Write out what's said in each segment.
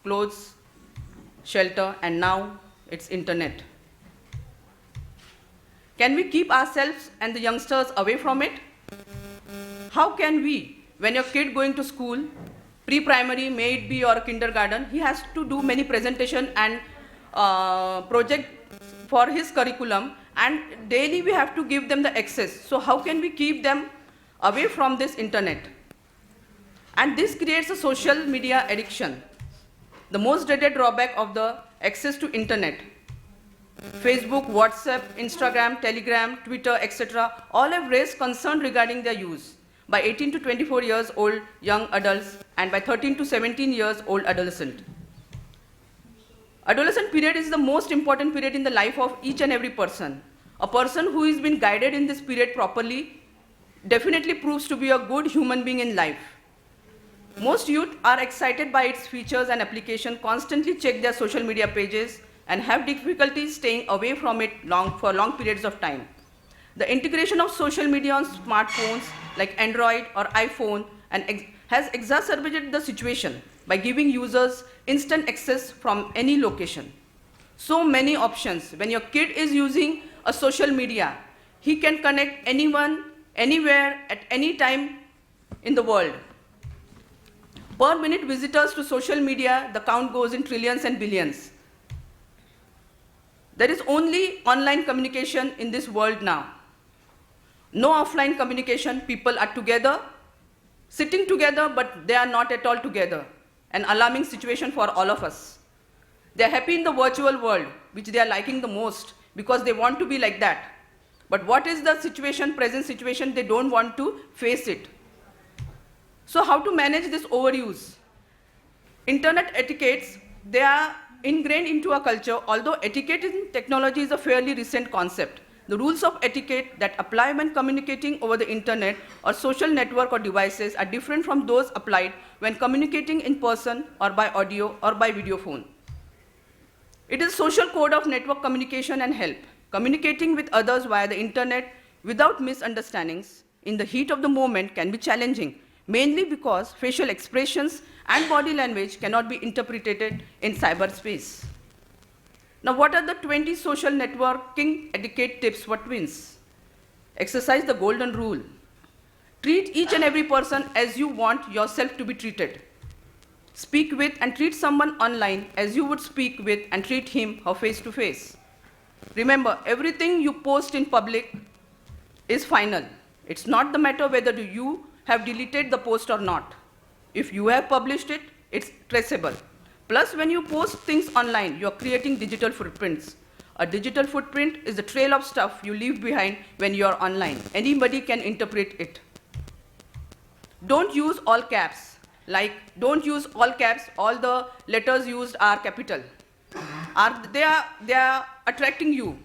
clothes, shelter, and now it's internet. Can we keep ourselves and the youngsters away from it? How can we, when your kid going to school, pre-primary, may it be or kindergarten, he has to do many presentation and project for his curriculum, and daily we have to give them the access. So how can we keep them away from this internet? And this creates a social media addiction, the most dreaded drawback of the access to internet. Facebook, WhatsApp, Instagram, Telegram, Twitter, etc. all have raised concern regarding their use by 18 to 24 years old young adults and by 13 to 17 years old adolescent. Adolescent period is the most important period in the life of each and every person. A person who has been guided in this period properly definitely proves to be a good human being in life. Most youth are excited by its features and application, constantly check their social media pages and have difficulty staying away from it for long periods of time. The integration of social media on smartphones like Android or iPhone has exacerbated the situation by giving users instant access from any location. So many options. When your kid is using a social media, he can connect anyone, anywhere, at any time in the world. Per minute visitors to social media, the count goes in trillions and billions. There is only online communication in this world now. No offline communication. People are together, sitting together, but they are not at all together. An alarming situation for all of us. They are happy in the virtual world, which they are liking the most because they want to be like that. But what is the situation, present situation? They don't want to face it. So how to manage this overuse? Internet etiquettes, they are ingrained into our culture, although etiquette in technology is a fairly recent concept. The rules of etiquette that apply when communicating over the internet or social network or devices are different from those applied when communicating in person or by audio or by video phone. It is a social code of network communication and help. Communicating with others via the internet without misunderstandings in the heat of the moment can be challenging, mainly because facial expressions and body language cannot be interpreted in cyberspace. Now, what are the 20 social networking etiquette tips for twins? Exercise the golden rule. Treat each and every person as you want yourself to be treated. Speak with and treat someone online as you would speak with and treat him or face to face. Remember, everything you post in public is final. It's not the matter whether you have deleted the post or not. If you have published it, it's traceable. Plus, when you post things online, you're creating digital footprints. A digital footprint is the trail of stuff you leave behind when you're online. Anybody can interpret it. Don't use all caps. Like, don't use all caps, all the letters used are capital. They are attracting you.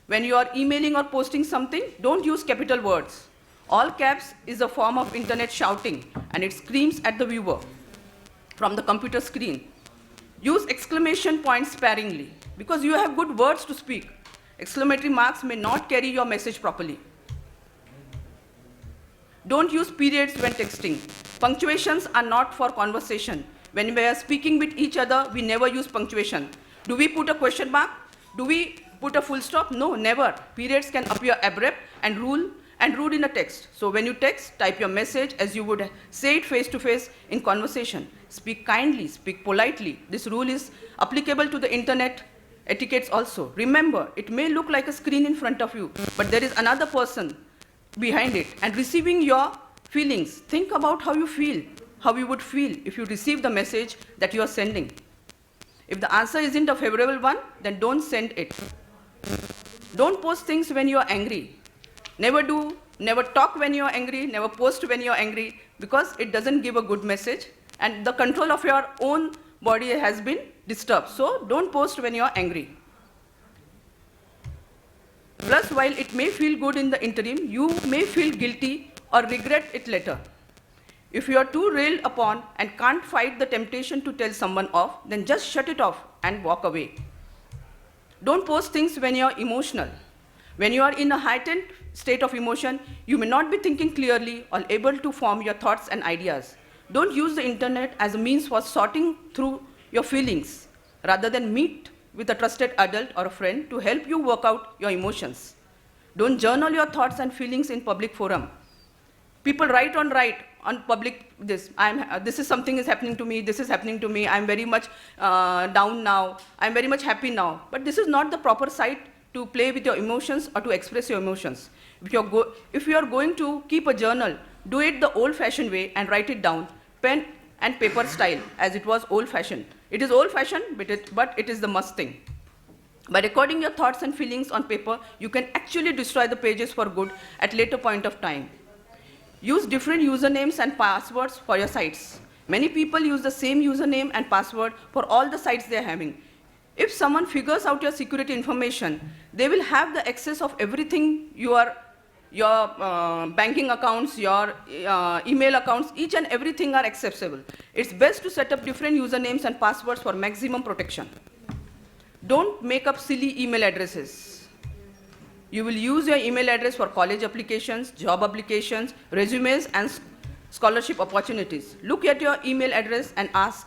When you are emailing or posting something, don't use capital words. All caps is a form of internet shouting, and it screams at the viewer from the computer screen. Use exclamation points sparingly, because you have good words to speak. Exclamatory marks may not carry your message properly. Don't use periods when texting. Punctuations are not for conversation. When we are speaking with each other, we never use punctuation. Do we put a question mark? Do we put a full stop? No, never. Periods can appear abrupt and rude in a text. So when you text, type your message as you would say it face to face in conversation. Speak kindly, speak politely. This rule is applicable to the internet etiquettes also. Remember, it may look like a screen in front of you, but there is another person behind it and receiving your feelings. Think about how you feel, how you would feel if you receive the message that you are sending. If the answer isn't a favorable one, then don't send it. Don't post things when you are angry. Never talk when you are angry, never post when you are angry, because it doesn't give a good message and the control of your own body has been disturbed. So don't post when you are angry. Plus, while it may feel good in the interim, you may feel guilty or regret it later. If you are too railed upon and can't fight the temptation to tell someone off, then just shut it off and walk away. Don't post things when you are emotional. When you are in a heightened state of emotion, you may not be thinking clearly or able to form your thoughts and ideas. Don't use the internet as a means for sorting through your feelings rather than meet with a trusted adult or a friend to help you work out your emotions. Don't journal your thoughts and feelings in public forum. People write on public this. This is something is happening to me. This is happening to me. I'm very much down now. I'm very much happy now. But this is not the proper site to play with your emotions or to express your emotions. If you are going to keep a journal, do it the old-fashioned way and write it down, pen and paper style, as it was old-fashioned. It is old-fashioned, but it is the must thing. By recording your thoughts and feelings on paper, you can actually destroy the pages for good at later point of time. Use different usernames and passwords for your sites. Many people use the same username and password for all the sites they are having. If someone figures out your security information, they will have the access of everything your banking accounts, your email accounts, each and everything are accessible. It's best to set up different usernames and passwords for maximum protection. Don't make up silly email addresses. You will use your email address for college applications, job applications, resumes, and scholarship opportunities. Look at your email address and ask,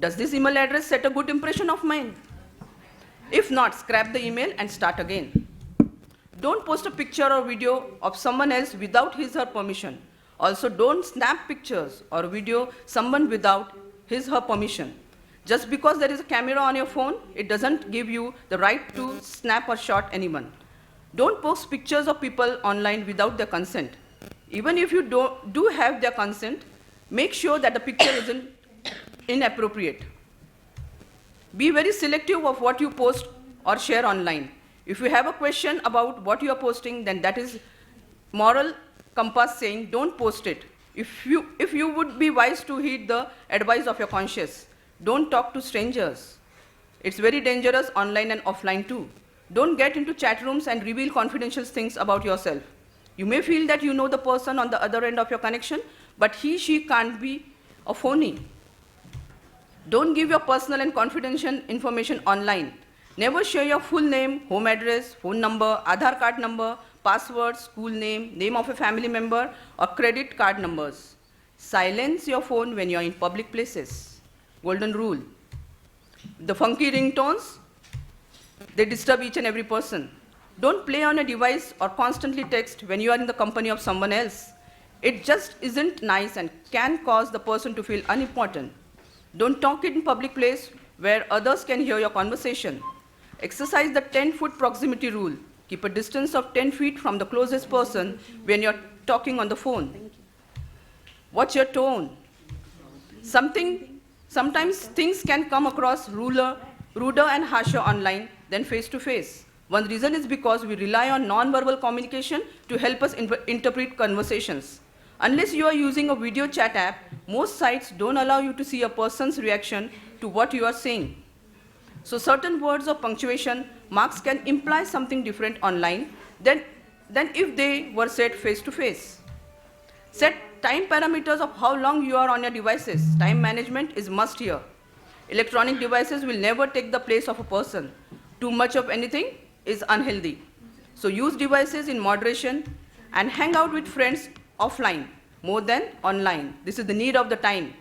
does this email address set a good impression of mine? If not, scrap the email and start again. Don't post a picture or video of someone else without his or her permission. Also, don't snap pictures or video someone without his or her permission. Just because there is a camera on your phone, it doesn't give you the right to snap or shot anyone. Don't post pictures of people online without their consent. Even if you do have their consent, make sure that the picture isn't inappropriate. Be very selective of what you post or share online. If you have a question about what you are posting, then that is moral compass saying don't post it. If you would be wise to heed the advice of your conscience, don't talk to strangers. It's very dangerous online and offline too. Don't get into chat rooms and reveal confidential things about yourself. You may feel that you know the person on the other end of your connection, but she can't be a phony. Don't give your personal and confidential information online. Never share your full name, home address, phone number, Aadhaar card number, password, school name, name of a family member, or credit card numbers. Silence your phone when you're in public places. Golden rule. The funky ringtones, they disturb each and every person. Don't play on a device or constantly text when you are in the company of someone else. It just isn't nice and can cause the person to feel unimportant. Don't talk in public place where others can hear your conversation. Exercise the 10-foot proximity rule. Keep a distance of 10 feet from the closest person when you're talking on the phone. Watch your tone. Sometimes things can come across ruder and harsher online than face-to-face. One reason is because we rely on non-verbal communication to help us interpret conversations. Unless you are using a video chat app, most sites don't allow you to see a person's reaction to what you are saying. So certain words or punctuation marks can imply something different online than if they were said face-to-face. Set time parameters of how long you are on your devices. Time management is must here. Electronic devices will never take the place of a person. Too much of anything is unhealthy. So use devices in moderation and hang out with friends offline more than online. This is the need of the time.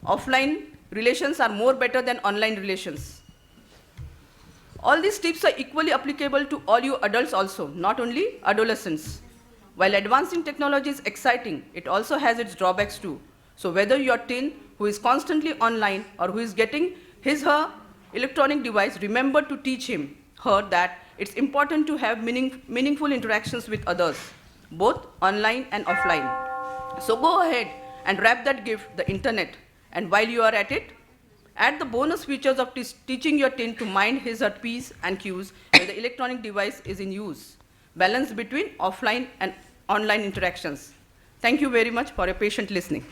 Offline relations are more better than online relations. All these tips are equally applicable to all you adults also, not only adolescents. While advancing technology is exciting, it also has its drawbacks too. So whether you're a teen who is constantly online or who is getting her electronic device, remember to teach her that it's important to have meaningful interactions with others, both online and offline. So go ahead and wrap that gift, the internet, and while you are at it, add the bonus features of teaching your teen to mind his or her P's and Q's when the electronic device is in use. Balance between offline and online interactions. Thank you very much for your patient listening.